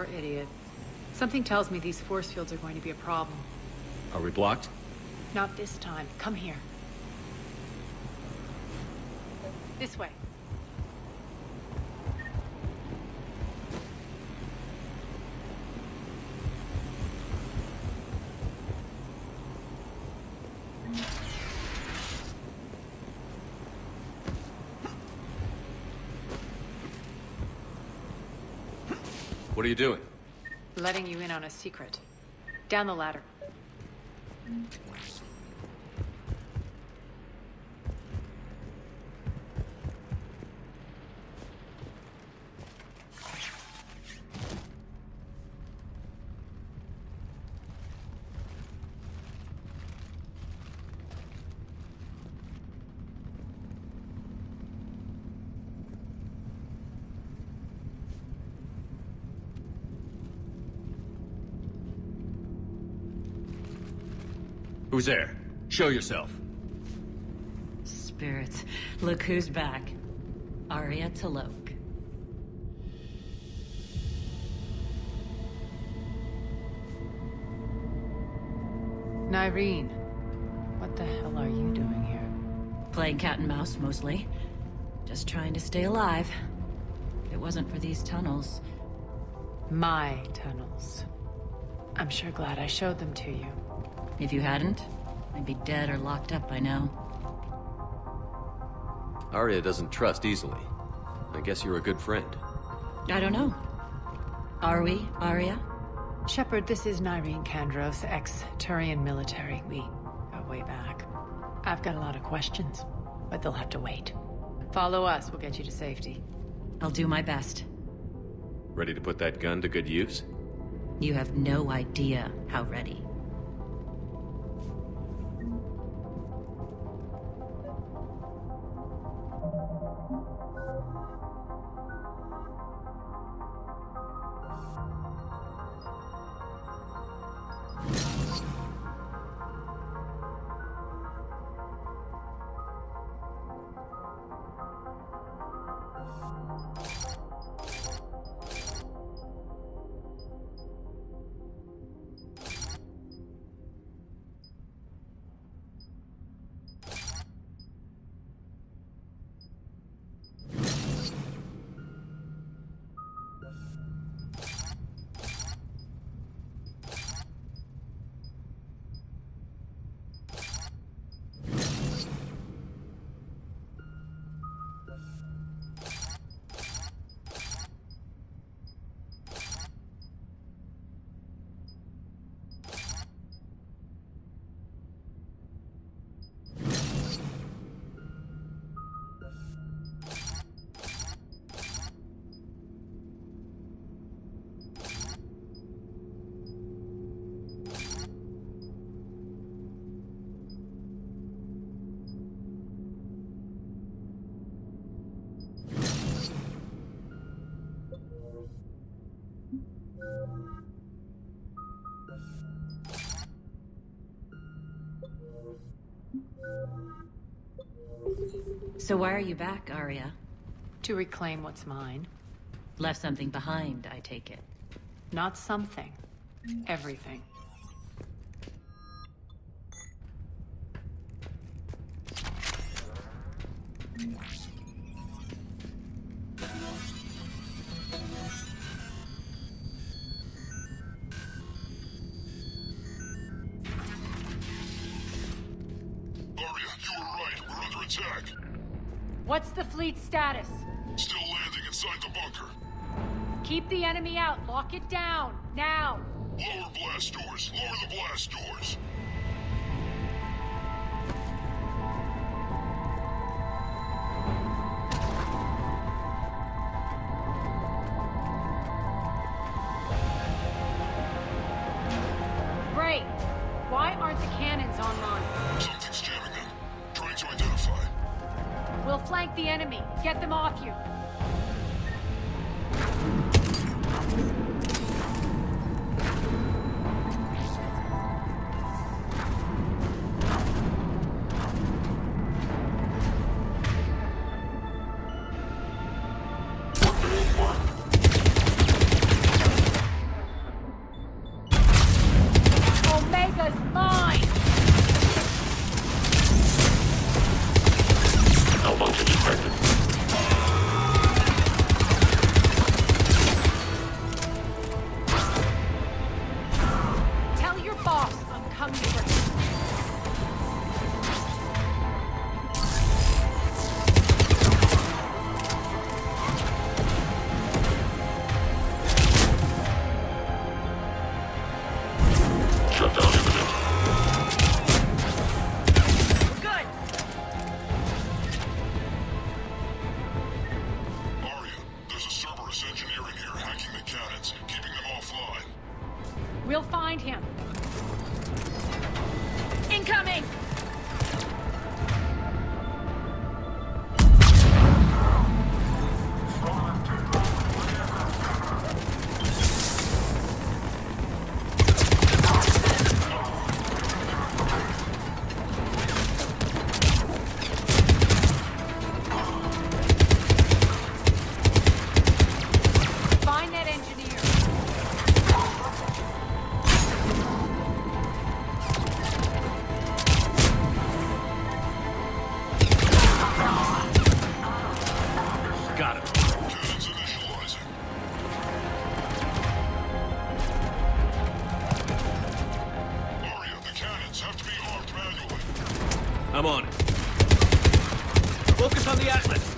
Poor idiot. Something tells me these force fields are going to be a problem. Are we blocked? Not this time. Come here. This way. What are you doing? Letting you in on a secret. Down the ladder. Who's there? Show yourself. Spirits, look who's back. Arya T'Loak. Nyreen, what the hell are you doing here? Playing cat and mouse, mostly. Just trying to stay alive. If it wasn't for these tunnels. My tunnels. I'm sure glad I showed them to you. If you hadn't, I'd be dead or locked up by now. Arya doesn't trust easily. I guess you're a good friend. I don't know. Are we, Arya? Shepard, this is Nyreen Kandros, ex-Turian military. We go way back. I've got a lot of questions, but they'll have to wait. Follow us, we'll get you to safety. I'll do my best. Ready to put that gun to good use? You have no idea how ready. So why are you back, Arya? To reclaim what's mine. Left something behind, I take it. Not something. Everything. What's the fleet's status? Still landing inside the bunker. Keep the enemy out. Lock it down. Now. Lower blast doors. Lower the blast doors. Great. Why aren't the cannons online? Something's jamming them. Trying to identify. We'll flank the enemy. Get them off you. I'm on it. Focus on the Atlas.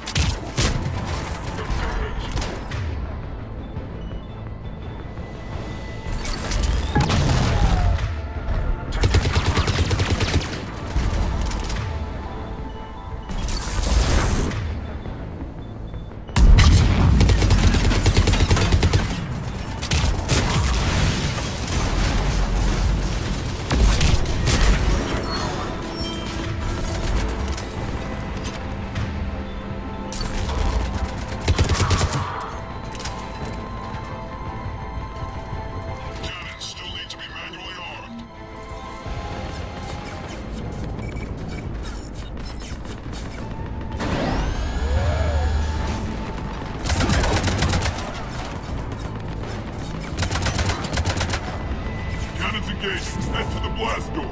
Cannons still need to be manually armed. Cannons engaged. Head to the blast door.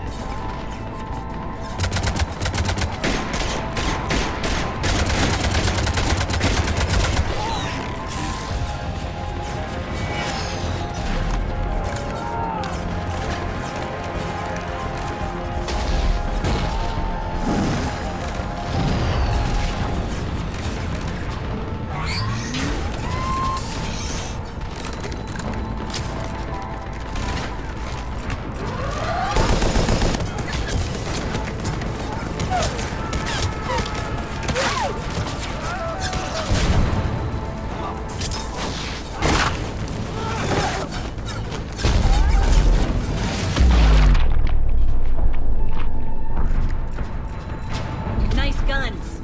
Nice guns.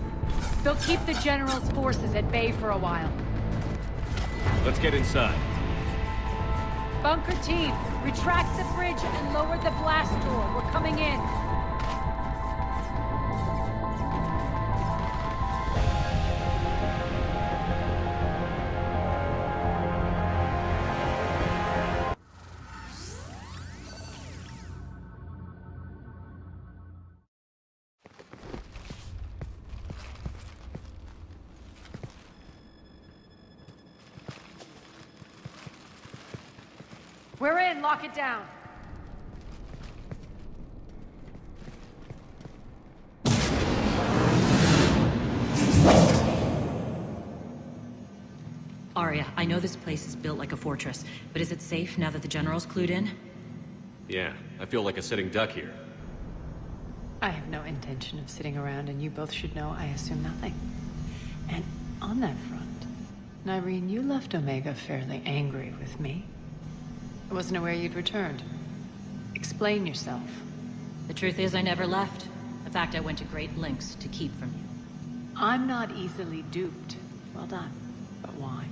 They'll keep the General's forces at bay for a while. Let's get inside. Bunker team, retract the bridge and lower the blast door. We're coming in. We're in. Lock it down. Arya, I know this place is built like a fortress, but is it safe now that the General's clued in? Yeah, I feel like a sitting duck here. I have no intention of sitting around, and you both should know I assume nothing. And on that front, Nyreen, you left Omega fairly angry with me. I wasn't aware you'd returned. Explain yourself. The truth is, I never left. In fact, I went to great lengths to keep from you. I'm not easily duped. Well done. But why?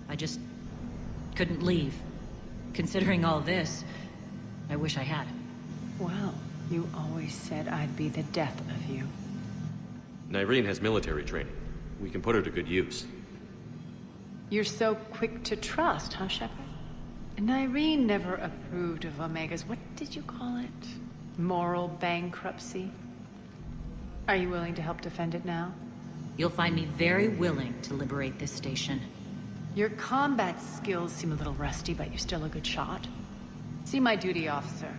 I just couldn't leave. Considering all this, I wish I had. Well, you always said I'd be the death of you. Nyreen has military training. We can put her to good use. You're so quick to trust, huh, Shepard? Nyreen never approved of Omega's, what did you call it? Moral bankruptcy? Are you willing to help defend it now? You'll find me very willing to liberate this station. Your combat skills seem a little rusty, but you're still a good shot. See my duty officer.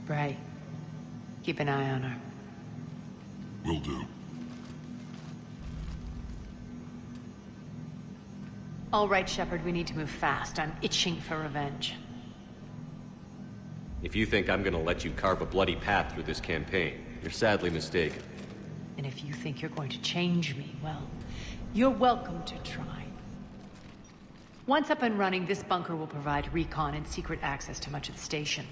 Bray, keep an eye on her. Will do. All right, Shepard, we need to move fast. I'm itching for revenge. If you think I'm gonna let you carve a bloody path through this campaign, you're sadly mistaken. And if you think you're going to change me, well, you're welcome to try. Once up and running, this bunker will provide recon and secret access to much of the station.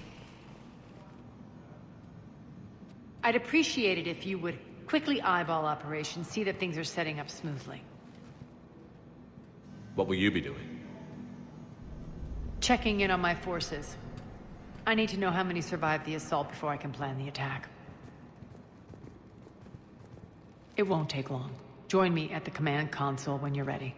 I'd appreciate it if you would quickly eyeball operations, see that things are setting up smoothly. What will you be doing? Checking in on my forces. I need to know how many survived the assault before I can plan the attack. It won't take long. Join me at the command console when you're ready.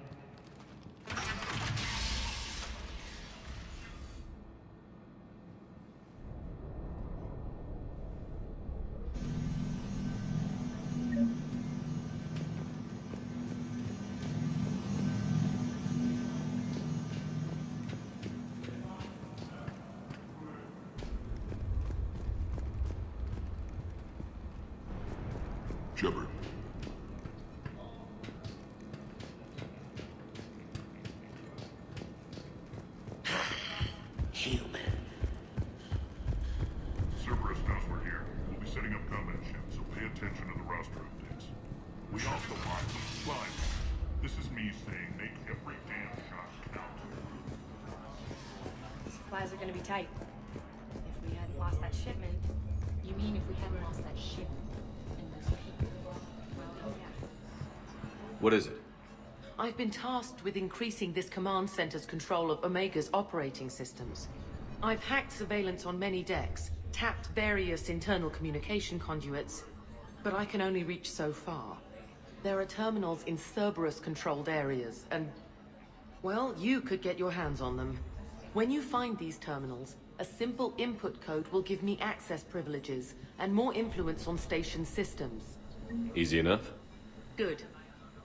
Shepard. Human. Cerberus knows we're here. We'll be setting up combat ships, so pay attention to the roster updates. We also want the supplies. This is me saying make every damn shot count. Supplies are gonna be tight. If we hadn't lost that shipment. You mean if we hadn't lost that shipment and those people? Well, yeah. What is it? I've been tasked with increasing this command center's control of Omega's operating systems. I've hacked surveillance on many decks, tapped various internal communication conduits, but I can only reach so far. There are terminals in Cerberus-controlled areas, and, well, you could get your hands on them. When you find these terminals, a simple input code will give me access privileges and more influence on station systems. Easy enough? Good.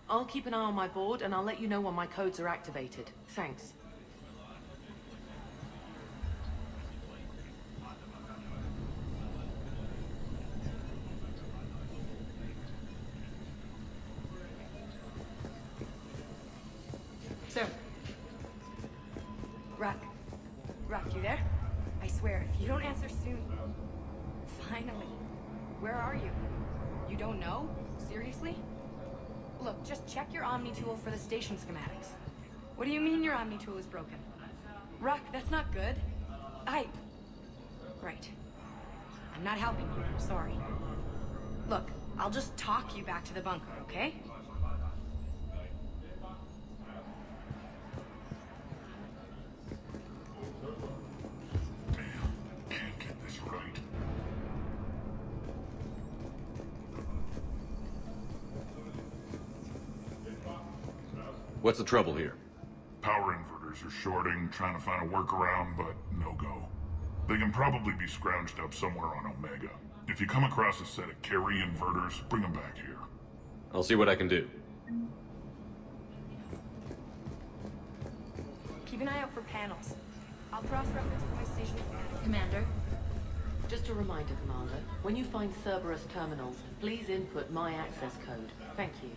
I'll keep an eye on my board, and I'll let you know when my codes are activated. Thanks. Sir. Rock. Rock, you there? I swear, if you don't answer soon... Finally. Where are you? You don't know? Seriously? Look, just check your Omni tool for the station schematics. What do you mean your Omni tool is broken? Rock, that's not good. Right. I'm not helping you, sorry. Look, I'll just talk you back to the bunker, okay? Can't get this right. What's the trouble here? Power inverters are shorting, trying to find a workaround, but no go. They can probably be scrounged up somewhere on Omega. If you come across a set of carry inverters, bring them back here. I'll see what I can do. Keep an eye out for panels. I'll cross-reference with my station schematic. Commander, Just a reminder, Commander. When you find Cerberus terminals, please input my access code. Thank you.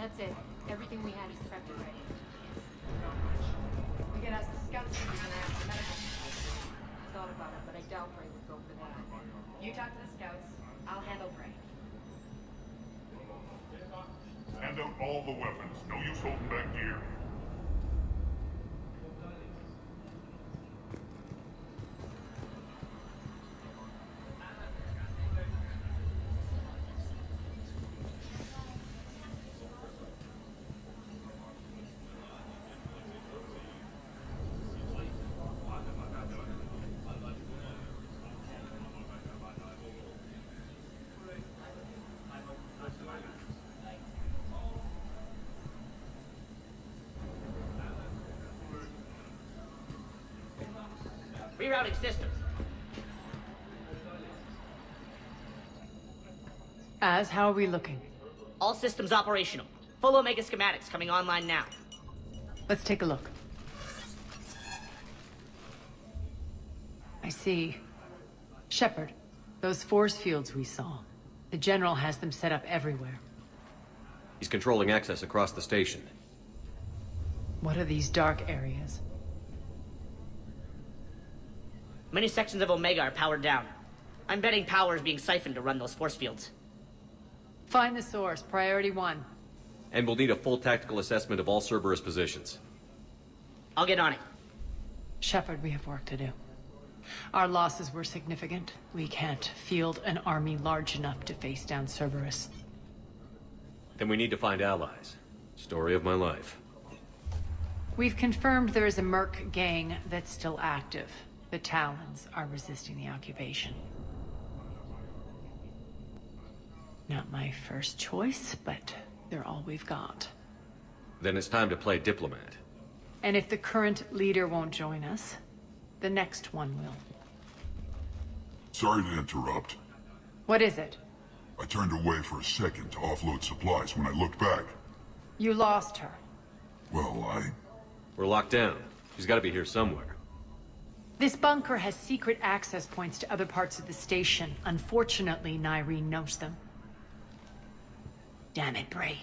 that's it. Everything we had is prepped and ready. We could ask the scouts if we're gonna have a medical. Thought about it, but I doubt Bray would go for that. You talk to the scouts. I'll handle Bray. Hand out all the weapons. No use holding back gear. Rerouting systems. How are we looking? All systems operational. Full Omega schematics coming online now. Let's take a look. I see. Shepard, those force fields we saw. The General has them set up everywhere. He's controlling access across the station. What are these dark areas? Many sections of Omega are powered down. I'm betting power is being siphoned to run those force fields. Find the source, priority 1. And we'll need a full tactical assessment of all Cerberus positions. I'll get on it. Shepard, we have work to do. Our losses were significant. We can't field an army large enough to face down Cerberus. Then we need to find allies. Story of my life. We've confirmed there is a Merc gang that's still active. The Talons are resisting the occupation. Not my first choice, but they're all we've got. Then it's time to play diplomat. And if the current leader won't join us, the next one will. Sorry to interrupt. What is it? I turned away for a second to offload supplies. When I looked back, You lost her. well, We're locked down. She's gotta be here somewhere. This bunker has secret access points to other parts of the station. Unfortunately, Nyreen knows them. Damn it, Bray.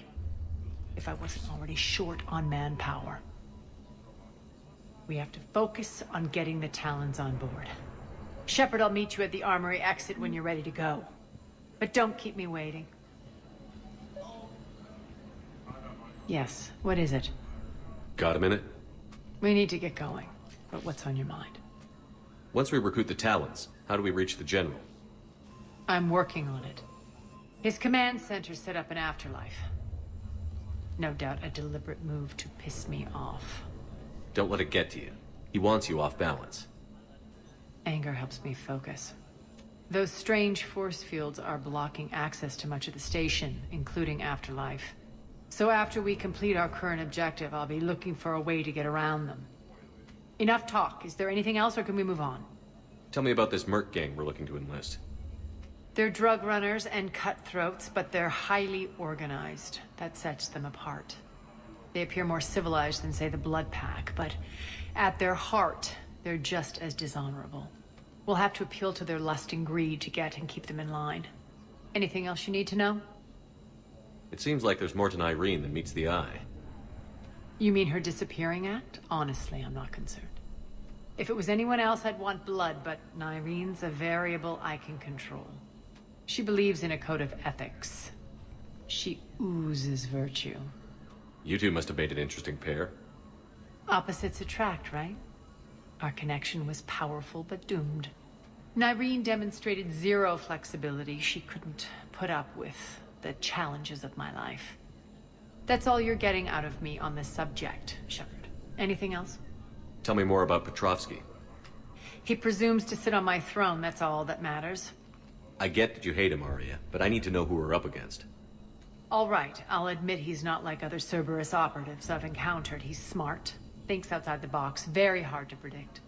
If I wasn't already short on manpower. We have to focus on getting the Talons on board. Shepard, I'll meet you at the armory exit when you're ready to go. But don't keep me waiting. Yes, what is it? Got a minute? We need to get going. But what's on your mind? Once we recruit the Talons, how do we reach the General? I'm working on it. His command center set up an afterlife. No doubt a deliberate move to piss me off. Don't let it get to you. He wants you off balance. Anger helps me focus. Those strange force fields are blocking access to much of the station, including Afterlife. So after we complete our current objective, I'll be looking for a way to get around them. Enough talk. Is there anything else, or can we move on? Tell me about this merc gang we're looking to enlist. They're drug runners and cutthroats, but they're highly organized. That sets them apart. They appear more civilized than, say, the Blood Pack, but at their heart, they're just as dishonorable. We'll have to appeal to their lust and greed to get and keep them in line. Anything else you need to know? It seems like there's more to Nyreen than meets the eye. You mean her disappearing act? Honestly, I'm not concerned. If it was anyone else, I'd want blood, but Nyreen's a variable I can control. She believes in a code of ethics. She oozes virtue. You two must have made an interesting pair. Opposites attract, right? Our connection was powerful but doomed. Nyreen demonstrated zero flexibility. She couldn't put up with the challenges of my life. That's all you're getting out of me on this subject, Shepard. Anything else? Tell me more about Petrovsky. He presumes to sit on my throne, that's all that matters. I get that you hate him, Arya, but I need to know who we're up against. All right, I'll admit he's not like other Cerberus operatives I've encountered. He's smart, thinks outside the box, very hard to predict.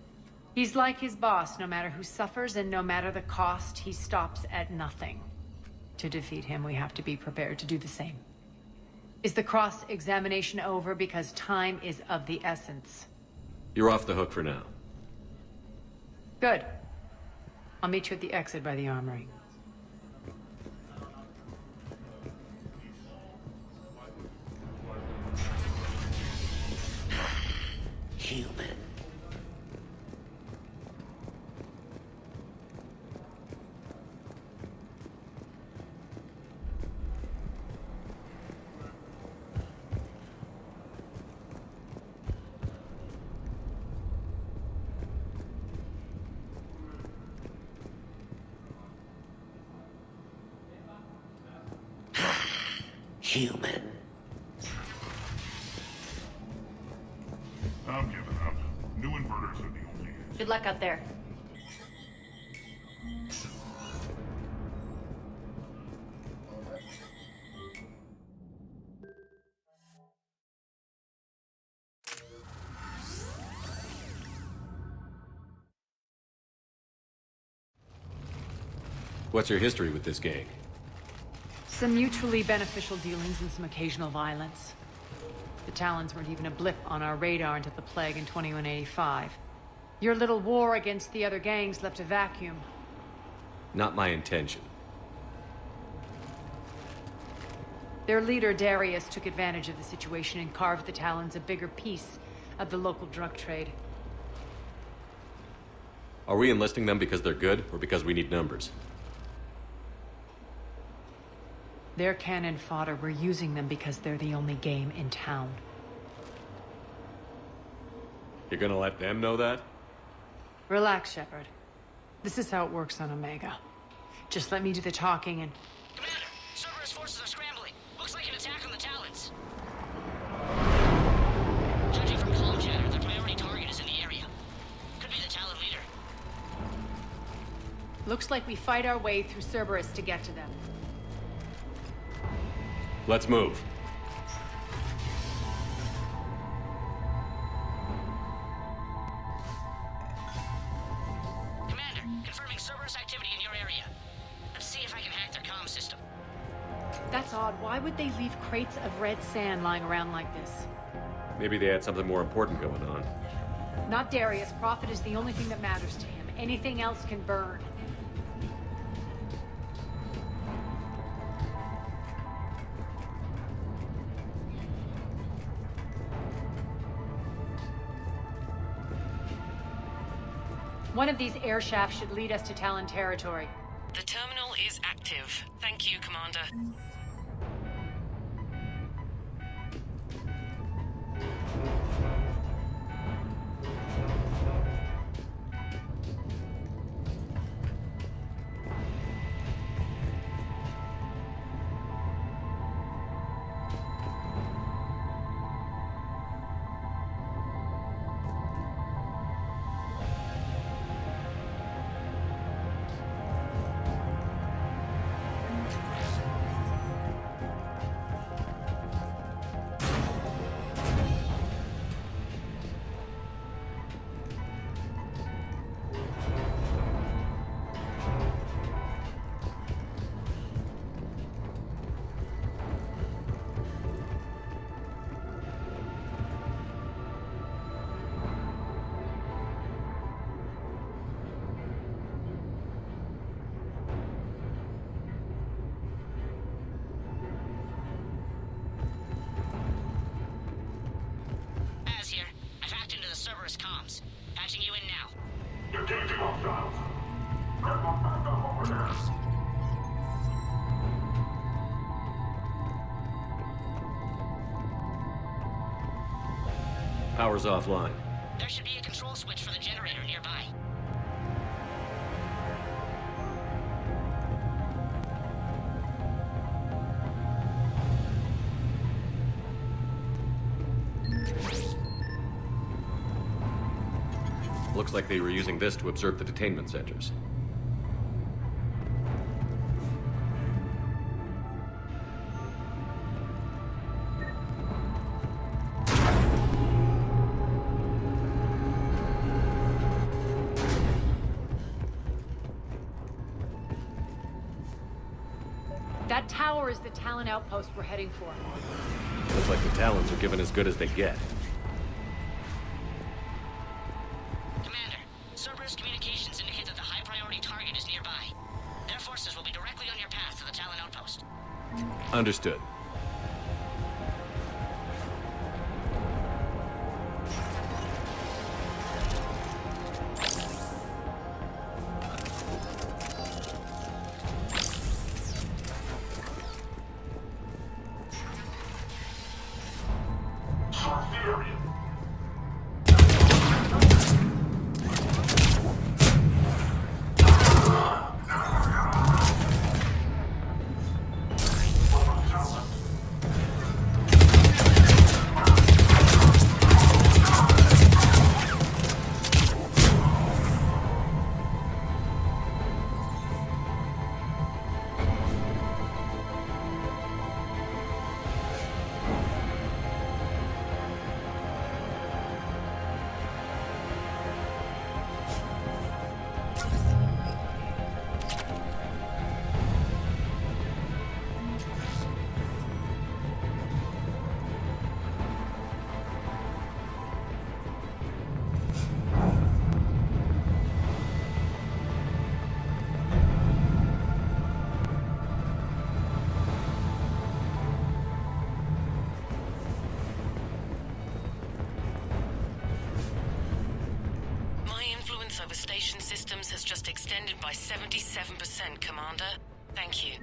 He's like his boss, no matter who suffers and no matter the cost, he stops at nothing. To defeat him, we have to be prepared to do the same. Is the cross-examination over? Because time is of the essence. You're off the hook for now. Good. I'll meet you at the exit by the armory. Human. Human. I'm giving up. New inverters are the only answer. Good luck out there. What's your history with this gang? Some mutually beneficial dealings and some occasional violence. The Talons weren't even a blip on our radar until the plague in 2185. Your little war against the other gangs left a vacuum. Not my intention. Their leader, Darius, took advantage of the situation and carved the Talons a bigger piece of the local drug trade. Are we enlisting them because they're good, or because we need numbers? They're cannon fodder. We're using them because they're the only game in town. You're gonna let them know that? Relax, Shepard. This is how it works on Omega. Just let me do the talking and... Commander, Cerberus forces are scrambling. Looks like an attack on the Talons. Judging from comm chatter, their priority target is in the area. Could be the Talon leader. Looks like we fight our way through Cerberus to get to them. Let's move. Commander, confirming Cerberus activity in your area. Let's see if I can hack their comm system. That's odd. Why would they leave crates of red sand lying around like this? Maybe they had something more important going on. Not Darius. Profit is the only thing that matters to him. Anything else can burn. One of these air shafts should lead us to Talon territory. The terminal is active. Thank you, Commander. Cerberus comms. Patching you in now. Engaging hostiles. Grab a backup over there. Power's offline. There should be a control switch for the generator nearby. Looks like they were using this to observe the detainment centers. That tower is the Talon outpost we're heading for. Looks like the Talons are given as good as they get. Commander, Cerberus communications indicate that the high-priority target is nearby. Their forces will be directly on your path to the Talon outpost. Understood. Over station systems has just extended by 77%, Commander. Thank you.